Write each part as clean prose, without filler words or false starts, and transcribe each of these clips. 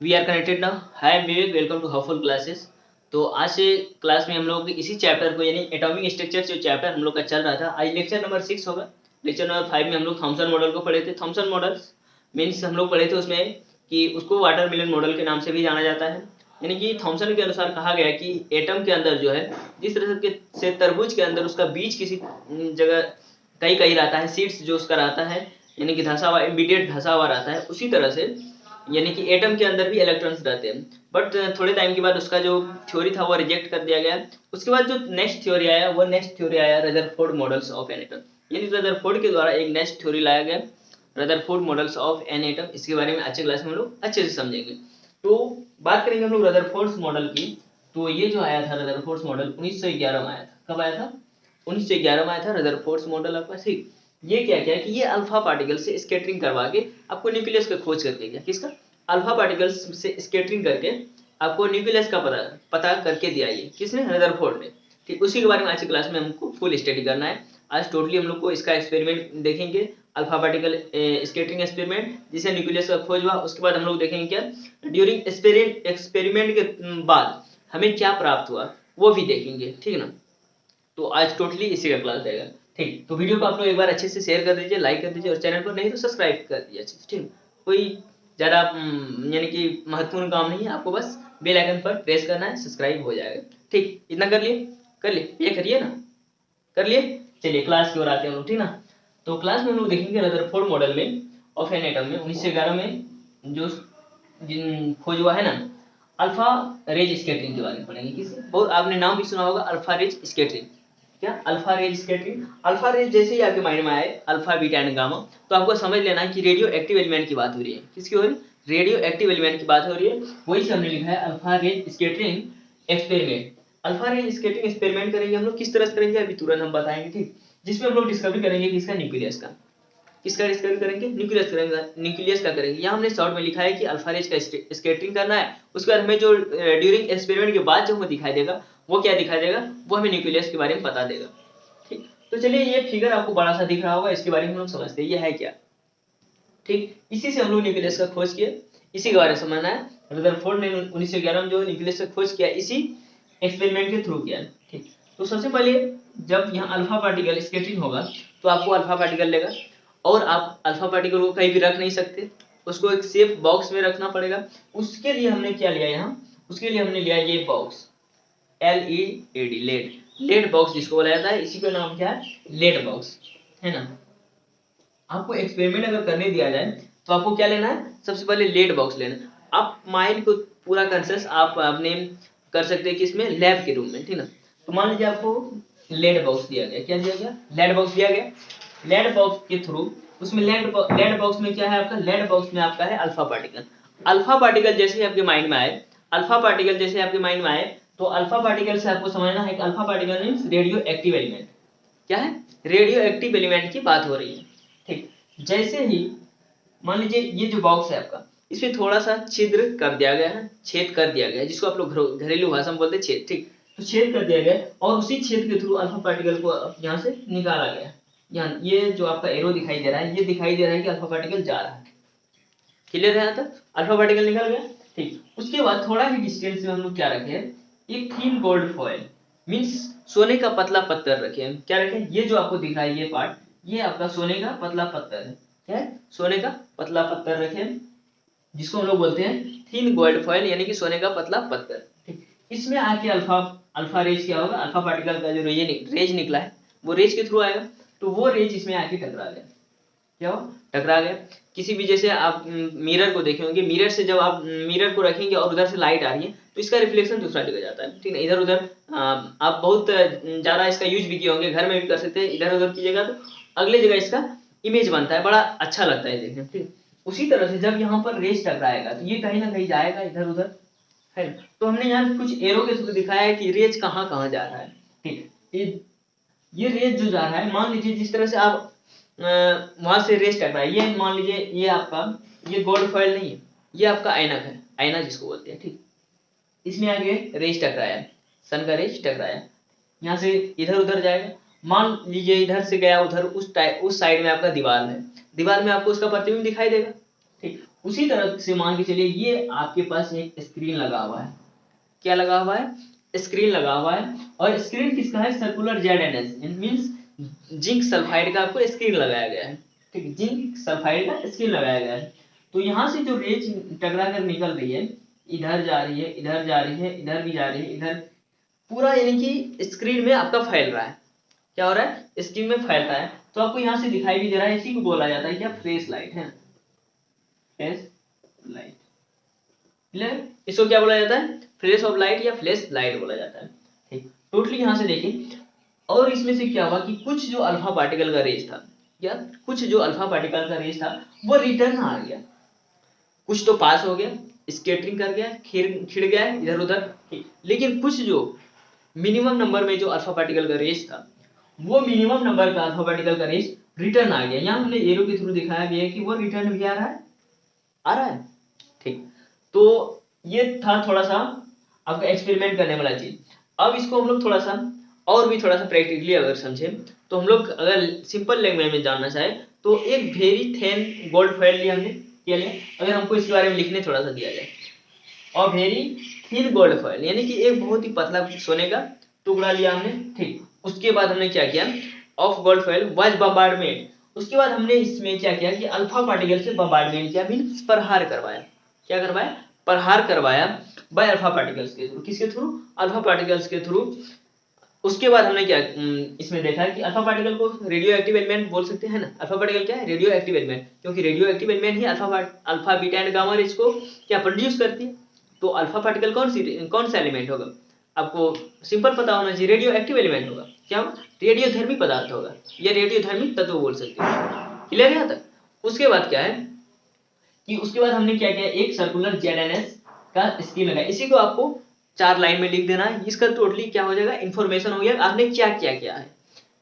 We are connected now. Hi Vivek, welcome to Housefull classes. तो आज से क्लास में हम लोग इसी चैप्टर को यानी एटॉमिक स्ट्रक्चर जो चैप्टर हम लोग का चल रहा था, आज लेक्चर नंबर 6 होगा। लेक्चर नंबर 5 में हम लोग थॉमसन मॉडल को पढ़े थे। थॉमसन मॉडल मीन्स हम लोग पढ़े थे उसमें कि उसको वाटरमेलन मॉडल के नाम से भी जाना जाता है। यानी कि थॉमसन के अनुसार कहा गया कि एटम के अंदर जो है, जिस तरह से तरबूज के अंदर उसका बीज किसी जगह कहीं कहीं रहता है, सीड्स जो उसका रहता है यानी कि धंसा हुआ, इमीडिएट धंसा हुआ रहता है, उसी तरह से यानी कि एटम के अंदर भी इलेक्ट्रॉन्स रहते हैं। बट थोड़े टाइम के बाद उसका जो थ्योरी था वो रिजेक्ट कर दिया गया। उसके बाद जो नेक्स्ट थ्योरी आया वो नेक्स्ट थ्योरी आया Rutherford models of an atom. यानी रदरफोर्ड के द्वारा एक नेक्स्ट थ्योरी लाया गया, Rutherford models of an atom. इसके बारे में अच्छे क्लास में हम लोग अच्छे से समझेंगे। तो बात करेंगे हम लोग रदरफोर्ड मॉडल की। तो ये जो आया था रदरफोर्ड मॉडल 1911 में आया था। कब आया था? 1911 में आया था रदरफोर्ड मॉडल आपका। ठीक, ये क्या क्या कि ये अल्फा पार्टिकल से स्कैटरिंग करवा के आपको न्यूक्लियस का खोज करके गया। किसका? अल्फा पार्टिकल्स से स्कैटरिंग करके आपको न्यूक्लियस का पता करके दिया। ये किसने? रदरफोर्ड ने। ठीक, उसी के बारे में आज की क्लास में हमको फुल स्टडी करना है। आज टोटली हम लोग को इसका एक्सपेरिमेंट देखेंगे, अल्फा पार्टिकल स्कैटरिंग एक्सपेरिमेंट जिसे न्यूक्लियस का खोज हुआ। उसके बाद हम लोग देखेंगे क्या ड्यूरिंग एक्सपेरिमेंट के बाद हमें क्या प्राप्त हुआ, वो भी देखेंगे। ठीक है ना? तो आज टोटली इसी का क्लास रहेगा। ठीक, तो वीडियो को आप लोग एक बार अच्छे से शेयर कर दीजिए, लाइक कर दीजिए, और चैनल को नहीं तो सब्सक्राइब कर दीजिए अच्छे से। ठीक, कोई ज़्यादा यानी कि महत्वपूर्ण काम नहीं है, आपको बस बेल आइकन पर प्रेस करना है, सब्सक्राइब हो जाएगा। ठीक, इतना कर लिए? कर लिए? ये करिए ना, कर लिए? चलिए क्लास की ओर आते हैं हम लोग। ठीक ना? तो क्लास में हम लोग देखेंगे रदरफोर्ड मॉडल में ऑफ एन एटम में 1911 में जो जिन खोज हुआ है ना, अल्फा रेज स्कैटरिंग के बारे में पढ़ेंगे। किस बहुत आपने नाम भी सुना होगा, अल्फा रेज स्कैटरिंग। क्या? Alpha rays scattering. Alpha rays जैसे ही आपके माइंड में आए अल्फा बीटा एंड गामा, तो आपको समझ लेना है कि रेडियो एक्टिव एलिमेंट की बात हो रही है। किसकी हो रही है? रेडियो एक्टिव एलिमेंट की बात हो रही है। वही से हमने लिखा है alpha rays scattering experiment. Alpha rays scattering experiment करेंगे हम लोग। किस तरह से करेंगे अभी तुरंत हम बताएंगे। ठीक, जिसमें हम लोग डिस्कवरी करेंगे किसका? न्यूक्लियस का। किसका डिस्कवरी करेंगे? न्यूक्लियस करेंगे। न्यूक्लियस का करेंगे। यहाँ हमने शॉर्ट में लिखा है कि अल्फा रेज का स्कैटरिंग करना है। उसके बाद हमें जो ड्यूरिंग एक्सपेरिमेंट के बाद जो हमें दिखाई देगा वो क्या दिखाई देगा, वो हमें न्यूक्लियस के बारे में बता देगा। ठीक, तो चलिए ये फिगर आपको बड़ा सा दिख रहा होगा, इसके बारे में हम लोग समझते हैं ये है क्या। ठीक, इसी से हम लोग न्यूक्लियस का खोज किया, इसी के बारे में समझना है। रदरफोर्ड ने 1911 में जो न्यूक्लियस का खोज किया इसी एक्सपेरिमेंट के थ्रू किया। ठीक, तो सबसे पहले जब यहाँ अल्फा पार्टिकल स्कैटरिंग होगा तो आपको अल्फा पार्टिकल लेगा, और आप अल्फा पार्टिकल को कहीं भी रख नहीं सकते, उसको एक सेफ बॉक्स में रखना पड़ेगा। उसके लिए हमने क्या लिया यहाँ? उसके लिए हमने लिया ये box, LED, lead. Lead box जिसको बोला जाता है, इसी का नाम क्या है? लेड बॉक्स, है ना? आपको एक्सपेरिमेंट अगर करने दिया जाए तो आपको क्या लेना है? सबसे पहले लेड बॉक्स लेना है। आप माइंड को पूरा कंसेस आप अपने कर सकते हैं किसमें? लैब के रूम में। ठीक ना? तो मान लीजिए आपको लेड बॉक्स दिया गया। क्या दिया गया? लेड बॉक्स दिया गया। लेड बॉक्स के थ्रू उसमें लेड बॉक्स में क्या है आपका? लेड बॉक्स में आपका है अल्फा पार्टिकल। अल्फा पार्टिकल जैसे ही आपके माइंड में आए, अल्फा पार्टिकल जैसे आपके माइंड में आए, तो अल्फा पार्टिकल से आपको समझना है कि alpha particle means radio active element. क्या है? रेडियो एक्टिव एलिमेंट की बात हो रही है। ठीक, जैसे ही मान लीजिए ये जो बॉक्स है आपका, इसमें थोड़ा सा छिद्र कर दिया गया है, छेद कर दिया गया है, जिसको आप लोग घरेलू भाषा में बोलते हैं छेद। ठीक, तो छेद कर दिया गया है और उसी छेद के थ्रू अल्फा पार्टिकल को यहाँ से निकाला गया। यहाँ ये जो आपका एरो दिखाई दे रहा है, ये दिखाई दे रहा है कि अल्फा पार्टिकल जा रहा है। क्लियर है यहाँ तक? अल्फा पार्टिकल निकल गया। ठीक, उसके बाद थोड़ा ही डिस्टेंस में हम लोग क्या रखे हैं? एक थीन गोल्ड फॉयल मीन्स सोने का पतला पत्थर रखे हैं। क्या रखे? ये जो आपको दिख रहा है ये पार्ट, ये आपका सोने का पतला पत्थर है। क्या है? सोने का पतला पत्थर रखे हैं, जिसको हम लोग बोलते हैं थीन गोल्ड फॉयल यानी कि सोने का पतला पत्थर। ठीक, इसमें आके अल्फा अल्फा रेज क्या होगा? अल्फा पार्टिकल का जो रेज निकला है वो रेज के थ्रू आएगा, तो वो रेज इसमें आके टकरा गया। क्या हो? टकरा गया। किसी भी जैसे आप मिरर को देखे होंगे, मिरर से जब आप मिरर को रखेंगे और उधर से लाइट आ रही है तो इसका रिफ्लेक्शन दूसरा जगह जाता है। ठीक है? इधर उधर आप बहुत ज्यादा इसका यूज भी किए होंगे, घर में भी कर सकते हैं। इधर उधर कीजिएगा तो अगले जगह इसका इमेज बनता है, बड़ा अच्छा लगता है देखने में। ठीक, उसी तरह से जब यहाँ पर रेज टकराएगा तो ये कहीं ना कहीं जाएगा इधर उधर, है। तो हमने यहाँ कुछ एरो के थ्रू दिखाया है कि रेज कहाँ कहाँ जा रहा है। ठीक, ये रेज जो जा रहा है, मान लीजिए जिस तरह से आप वहां से रेज टकरा है, ये मान लीजिए ये आपका ये गोल्ड फॉयल नहीं है, ये आपका ऐनक है, आईना जिसको बोलते हैं। ठीक, इसमें आगे रेज टकराया, सन का रेज टकराया, यहाँ से इधर उधर जाएगा। मान लीजिए इधर से गया उधर, उस साइड में आपका दीवार है, दीवार में आपको उसका प्रतिबिंब दिखाई देगा। ठीक, उसी तरह से मान के चलिए ये आपके पास एक स्क्रीन लगा हुआ है। क्या लगा हुआ है? स्क्रीन लगा हुआ है। और स्क्रीन किसका है? Circular ZNS means zinc sulphide का आपको स्क्रीन लगाया गया है। ठीक, जिंक सल्फाइड का स्क्रीन लगाया गया है। तो यहाँ से जो रेज टकरा कर निकल रही है, इधर जा रही है, इधर जा रही है, इधर भी जा रही है, इधर पूरा यानी कि स्क्रीन में आपका फैल रहा है। क्या हो रहा है? स्क्रीन में फैल रहा है। तो आपको यहाँ से दिखाई भी दे रहा है। इसी को बोला जाता है क्या? फ्लैश लाइट है, फ्लैश लाइट। क्लियर? इसको क्या बोला जाता है? फ्लैश ऑफ लाइट या फ्लैश लाइट बोला जाता है। ठीक, टोटली यहाँ से देखिए। और इसमें से क्या हुआ कि कुछ जो अल्फा पार्टिकल का रेज था, या कुछ जो अल्फा पार्टिकल का रेज था वो रिटर्न आ गया। कुछ तो पास हो गया, स्केटरिंग कर गया, खिड़ गया इधर उधर। लेकिन कुछ जो मिनिमम नंबर में जो अल्फा पार्टिकल का रेज था, वो मिनिमम नंबर का अल्फा पार्टिकल का रेज रिटर्न आ गया। यहाँ हमने एरो के थ्रू दिखाया भी है कि वो रिटर्न भी आ रहा है, आ रहा है। ठीक, तो ये था थोड़ा सा आपका एक्सपेरिमेंट करने वाला चीज। अब इसको हम लोग थोड़ा सा और भी थोड़ा सा प्रैक्टिकली अगर समझे, तो हम लोग अगर सिंपल लैंग्वेज में जानना चाहे तो एक वेरी थिन गोल्ड फॉइल लिया हमने, क्या लिया? अगर हमको इसके बारे में लिखने थोड़ा सा दिया जाए, और वेरी थिन गोल्ड फॉइल यानी कि एक बहुत ही पतला सोने का टुकड़ा लिया हमने। ठीक, उसके बाद हमने क्या किया? Of gold foil was bombardment. उसके बाद हमने इसमें क्या किया कि अल्फा पार्टिकल से बम्बार्डमेंट किया, मींस प्रहार करवाया। क्या करवाया? प्रहार करवाया बाय अल्फा पार्टिकल्स के थ्रू। किसके थ्रू? अल्फा पार्टिकल्स के थ्रू। उसके बाद हमने क्या इसमें देखा है कि अल्फा पार्टिकल को रेडियो एक्टिव एलिमेंट बोल सकते हैं ना। अल्फा पार्टिकल क्या है? रेडियो एक्टिव एलिमेंट, क्योंकि radio active element he alpha beta and gamma rays को क्या प्रोड्यूस करती है। तो अल्फा पार्टिकल कौन सा एलिमेंट होगा? आपको सिंपल पता होना चाहिए, रेडियो एक्टिव एलिमेंट होगा। क्या होगा? रेडियोधर्मी पदार्थ होगा, या रेडियोधर्मी तत्व बोल सकते हैं। क्लियर है यहाँ तक? उसके बाद क्या है कि उसके बाद हमने क्या किया? एक सर्कुलर ZNS का स्कीम लगाया। इसी को आपको 4 लाइन में लिख देना है। इसका टोटली क्या हो जाएगा? इन्फॉर्मेशन हो गया आपने क्या क्या किया है।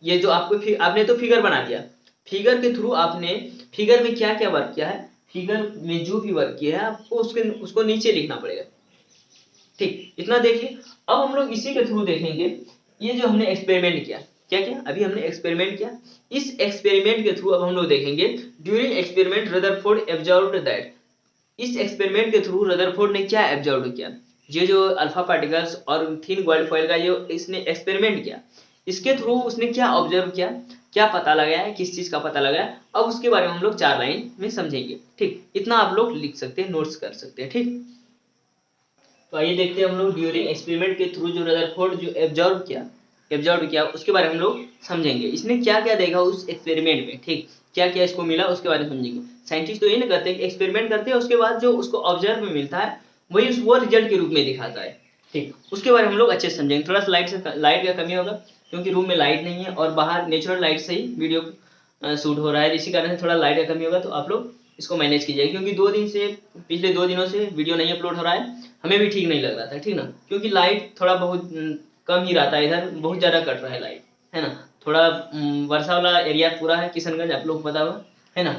ये जो आपको आपने तो फिगर बना दिया, फिगर के थ्रू आपने फिगर में क्या क्या वर्क किया है, फिगर में जो भी वर्क किया है आपको उसको नीचे लिखना पड़ेगा। ठीक, इतना देखिए। अब हम लोग इसी के थ्रू देखेंगे ये जो हमने एक्सपेरिमेंट किया। क्या किया? अभी हमने एक्सपेरिमेंट किया। इस एक्सपेरिमेंट के थ्रू अब हम लोग देखेंगे during experiment Rutherford observed that. इस एक्सपेरिमेंट के थ्रू रदरफोर्ड ने क्या ऑब्जर्व किया? ये जो अल्फा पार्टिकल्स और थिन गोल्ड फॉइल का जो इसने एक्सपेरिमेंट किया, इसके थ्रू उसने क्या ऑब्जर्व किया, क्या पता लगाया, किस चीज का पता लगाया, अब उसके बारे में हम लोग 4 लाइन में समझेंगे। ठीक, इतना आप लोग लिख सकते हैं, नोट्स कर सकते हैं। ठीक, तो आइए देखते हैं हम लोग ड्यूरिंग एक्सपेरिमेंट के थ्रू जो रदरफोर्ड जो ऑब्जर्व किया उसके बारे में हम लोग समझेंगे। इसने क्या क्या देखा उस एक्सपेरिमेंट में। ठीक, क्या क्या इसको मिला उसके बारे में समझेंगे। साइंटिस्ट तो ये नहीं करते कि एक्सपेरिमेंट करते हैं, उसके बाद जो उसको ऑब्जर्व में मिलता है वही वो रिजल्ट के रूप में दिखाता है। ठीक, उसके बारे में हम लोग अच्छे से समझेंगे। थोड़ा सा लाइट का कमी होगा क्योंकि रूम में लाइट नहीं है और बाहर नेचुरल लाइट से ही वीडियो शूट हो रहा है, इसी कारण से थोड़ा लाइट का कमी होगा। तो आप लोग इसको मैनेज कीजिए, क्योंकि पिछले 2 दिनों से वीडियो नहीं अपलोड हो रहा है, हमें भी ठीक नहीं लग रहा था। ठीक ना, क्योंकि लाइट थोड़ा बहुत कम ही रहता है, इधर बहुत ज्यादा कट रहा है लाइट, है ना। थोड़ा वर्षा वाला एरिया पूरा है किशनगंज, आप लोग को पता होगा, है ना।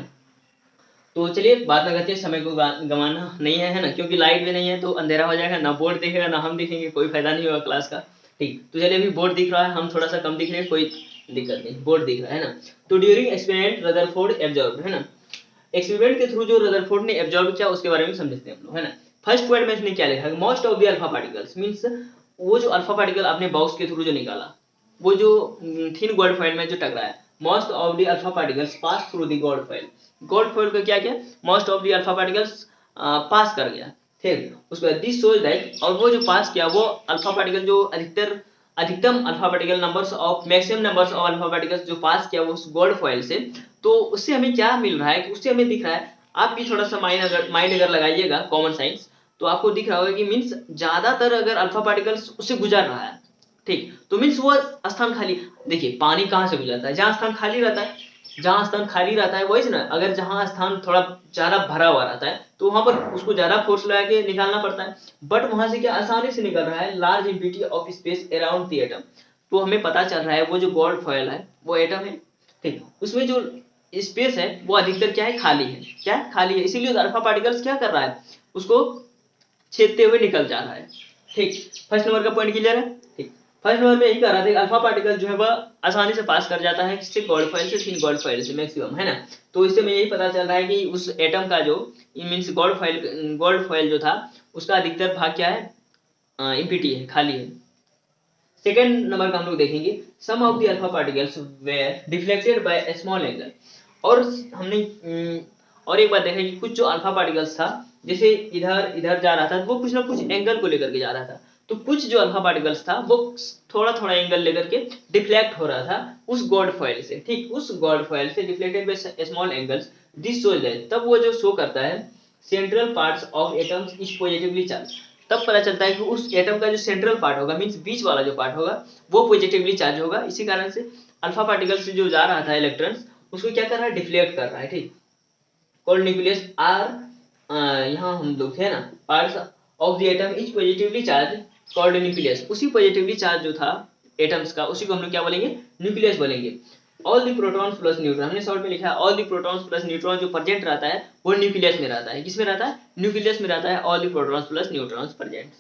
तो चलिए बात ना करते हैं, समय को गंवाना नहीं है ना, क्योंकि लाइट भी नहीं है तो अंधेरा हो जाएगा, ना बोर्ड दिखेगा ना हम दिखेंगे, कोई फायदा नहीं होगा क्लास का। ठीक, तो चलिए अभी बोर्ड दिख रहा है, हम थोड़ा सा कम दिख रहे हैं, कोई दिक्कत नहीं, बोर्ड दिख रहा है ना। तो ड्यूरिंग एक्सपेरिमेंट रदरफोर्ड ऑब्जर्व्ड, है ना। एक्सपेरिमेंट के थ्रू जो रदरफोर्ड ने ऑब्जर्व किया उसके बारे में समझते हैं हम लोग, है ना। फर्स्ट पॉइंट में इसने क्या लिखा है? Most of the alpha particles means वो जो अल्फा पार्टिकल आपने बॉक्स के थ्रू जो निकाला, वो जो थिन गोल्ड फॉइल में जो टकराया, most of the alpha particles pass through the gold foil. Gold foil का क्या किया? Most of the alpha particles pass कर गया। ठीक, उसके बाद दिस शोज दैट, और वो जो पास किया वो अल्फा पार्टिकल जो अधिकतम alpha particle numbers of maximum numbers of alpha particles जो पास किया वो उस गोल्ड फॉइल से, तो उससे हमें क्या मिल रहा है कि उससे हमें दिख रहा है, आप भी थोड़ा सा माइंड अगर लगाइएगा कॉमन साइंस, तो आपको दिख रहा होगा कि मीन्स ज्यादातर अगर अल्फा पार्टिकल्स उससे गुजर रहा है। ठीक, तो मीन्स वो स्थान खाली, देखिए पानी कहाँ से गुजरता है? जहाँ स्थान खाली रहता है, जहाँ स्थान खाली रहता है वही ना। अगर जहाँ स्थान थोड़ा ज्यादा भरा हुआ रहता है तो वहां पर उसको ज्यादा फोर्स लगा के निकालना पड़ता है, बट वहां से क्या आसानी से निकल रहा है, large amplitude of space around the atom. तो हमें पता चल रहा है वो जो गोल्ड फॉइल है वो एटम है। ठीक, उसमें जो स्पेस है वो अधिकतर क्या है? खाली है। क्या है? खाली है, इसीलिए अल्फा पार्टिकल्स क्या कर रहा है? उसको छेदते हुए निकल जा रहा है। ठीक, फर्स्ट नंबर का पॉइंट क्लियर है। ठीक, फर्स्ट नंबर में यही कह रहा था कि अल्फा पार्टिकल जो है वह आसानी से पास कर जाता है किससे, गॉड फाइल से, थिन गॉड फाइल से मैक्सिमम, है ना। तो इससे मैं यही पता चल रहा है कि उस एटम का जो मीन्स गॉड फाइल जो था उसका अधिकतर भाग क्या है, इम्पिटी है, खाली है। सेकेंड नंबर का हम लोग देखेंगे, some of the alpha particles were deflected by a small angle. और हमने और एक बात देखा कि कुछ जो अल्फा पार्टिकल्स था जैसे इधर इधर जा रहा था वो कुछ ना कुछ एंगल को लेकर के जा रहा था, तो कुछ जो अल्फा पार्टिकल्स था वो थोड़ा थोड़ा एंगल लेकर के डिफ्लेक्ट हो रहा था उस गॉड फाइल से, ठीक, उस गॉड फाइल से deflected by small angles, this shows that, तब वो जो शो करता है central parts of atoms is positively charge, तब पता चलता है कि उस एटम का जो सेंट्रल पार्ट होगा मींस बीच वाला जो पार्ट होगा वो पॉजिटिवली चार्ज होगा। इसी कारण से अल्फा पार्टिकल से जो जा रहा था इलेक्ट्रॉन्स उसको क्या कर रहा है, डिफ्लेक्ट कर रहा है, ठीक। कॉल्ड न्यूक्लियस आर, यहाँ हम लोग थे ना, parts of the atom is positively charge called nucleus, उसी पॉजिटिवली चार्ज जो था एटम्स का उसी को हम लोग क्या बोलेंगे, न्यूक्लियस बोलेंगे। All the protons plus neutron, हमने शॉर्ट में लिखा है all the protons plus neutron जो प्रेजेंट रहता है वो न्यूक्लियस में रहता है, किसमें रहता है, न्यूक्लियस में रहता है, all the protons plus neutrons present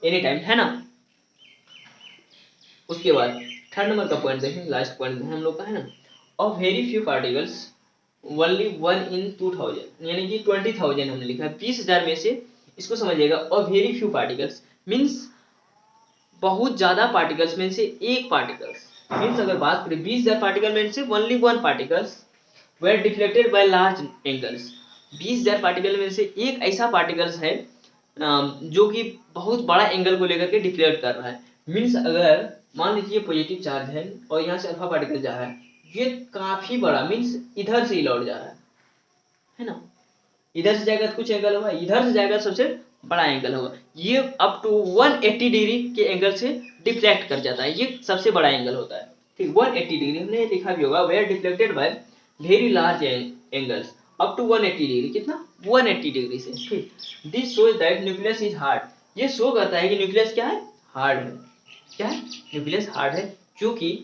any time, है ना। उसके बाद थर्ड नंबर का पॉइंट देखें, लास्ट पॉइंट हम लोग का है ना, of very few particles only 1 in 2000, यानी कि 20,000 हमने लिखा है 20,000 में से, इसको समझिएगा, और वेरी फ्यू पार्टिकल्स मीन्स बहुत ज्यादा पार्टिकल्स में से एक पार्टिकल्स, मीन्स अगर बात करें 20,000 पार्टिकल में से only 1 particles were deflected by large angles, 20,000 particle में से एक ऐसा पार्टिकल्स है जो कि बहुत बड़ा एंगल को लेकर के डिफ्लेक्ट कर रहा है। मीन्स अगर मान लीजिए पॉजिटिव चार्ज है और यहाँ से अल्फा पार्टिकल जा रहा है, ये काफी बड़ा मीन्स इधर से ही लौट जा रहा है ना, इधर से जाएगा तो कुछ एंगल होगा, इधर से जाएगा सबसे बड़ा एंगल होगा, ये अप टू 180 डिग्री के एंगल से डिफ्लेक्ट कर जाता है, ये सबसे बड़ा एंगल होता है, ठीक, 180 डिग्री हमने लिखा भी होगा, were deflected by very large angles up to 180 degree, कितना 180 डिग्री से, ठीक। This shows that nucleus is hard, ये शो करता है कि न्यूक्लियस क्या है, हार्ड है, क्या है, न्यूक्लियस हार्ड है, क्योंकि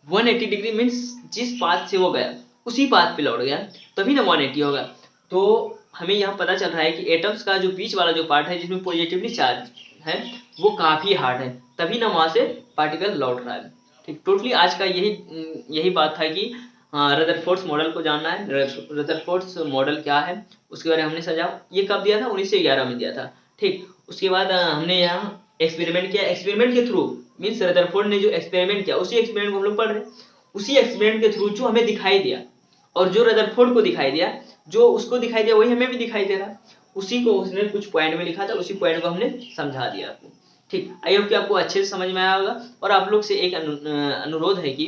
180 डिग्री मीन्स जिस पाथ से वो गया उसी पाथ पे लौट गया तभी ना 180 होगा। तो हमें यहाँ पता चल रहा है कि एटम्स का जो बीच वाला जो पार्ट है जिसमें पॉजिटिवली चार्ज है वो काफी हार्ड है, तभी ना वहां से पार्टिकल लौट रहा है, ठीक। टोटली आज का यही बात था कि रदरफोर्ड्स मॉडल को जानना है, रदरफोर्ड्स मॉडल क्या है उसके बारे में हमने समझा, ये कब दिया था, 1911 में दिया था, ठीक। उसके बाद हमने यहाँ एक्सपेरिमेंट किया, एक्सपेरिमेंट के थ्रू मीन्स रदरफोर्ड ने जो एक्सपेरिमेंट किया उसी एक्सपेरिमेंट को हम लोग पढ़ रहे हैं, उसी एक्सपेरिमेंट के थ्रू जो हमें दिखाई दिया और जो रदरफोर्ड को दिखाई दिया, जो उसको दिखाई दिया वही हमें भी दिखाई दे रहा है, उसी को उसने कुछ पॉइंट में लिखा था, उसी पॉइंट को हमने समझा दिया आपको, ठीक। आई होप कि आपको अच्छे से समझ में आया होगा। और आप लोग से एक अनुरोध है कि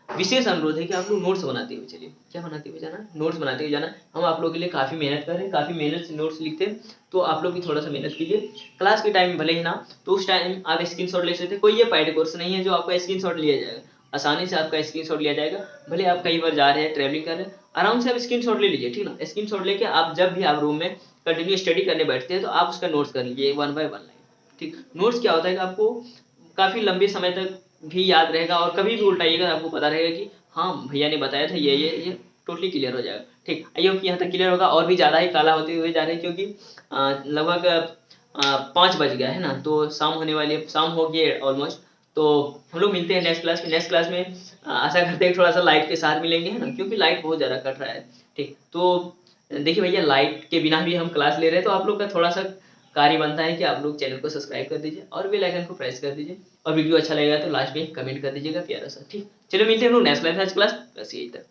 विशेष अनुरोध है कि आप लोग नोट्स बनाते हुए चलिए, क्या बनाते हुए जाना, नोट्स बनाते हुए जाना, हम आप लोगों के लिए काफी मेहनत कर रहे हैं, काफी मेहनत से नोट्स लिखते हैं, तो आप लोग भी थोड़ा सा मेहनत कीजिए, क्लास के टाइम में भले ही ना, तो उस टाइम आप स्क्रीनशॉट ले सकते हैं, कोई ये पेड कोर्स नहीं है जो आपका स्क्रीनशॉट लिया जाएगा, आसानी से आपका स्क्रीनशॉट लिया जाएगा, भले आप कई बार जा रहे हैं, ट्रैवलिंग कर रहे हैं, आराम से आप स्क्रीनशॉट ले लीजिए, ठीक ना, स्क्रीनशॉट लेके आप जब भी आप रूम में कंटिन्यू स्टडी करने बैठते हैं तो आप उसका नोट्स कर लीजिए 1 by 1 लाइन, ठीक। नोट्स क्या होता है कि आपको काफी लंबे समय तक भी याद रहेगा और कभी भी उल्टाइएगा आपको पता रहेगा कि हाँ भैया ने बताया था ये टोटली क्लियर हो जाएगा, ठीक। आई होप कि यहाँ तक क्लियर होगा, और भी ज़्यादा ही काला होते हुए जा रहे हैं क्योंकि लगभग 5 बज गया है ना, तो शाम होने वाली है, शाम हो गई ऑलमोस्ट, तो हम लोग मिलते हैं नेक्स्ट क्लास में, नेक्स्ट क्लास में आशा करते हैं थोड़ा सा लाइट के साथ मिलेंगे, है ना, क्योंकि लाइट बहुत ज़्यादा कट रहा है, ठीक। तो देखिए भैया लाइट के बिना भी हम क्लास ले रहे हैं, तो आप लोग का थोड़ा सा कार्य बनता है कि आप लोग चैनल को सब्सक्राइब कर दीजिए और बेल आइकन को प्रेस कर दीजिए, और वीडियो अच्छा लगेगा तो लास्ट में कमेंट कर दीजिएगा प्यारा सा, ठीक। चलो मिलते हैं हम लोग नेक्स्ट क्लास, बस यही तक।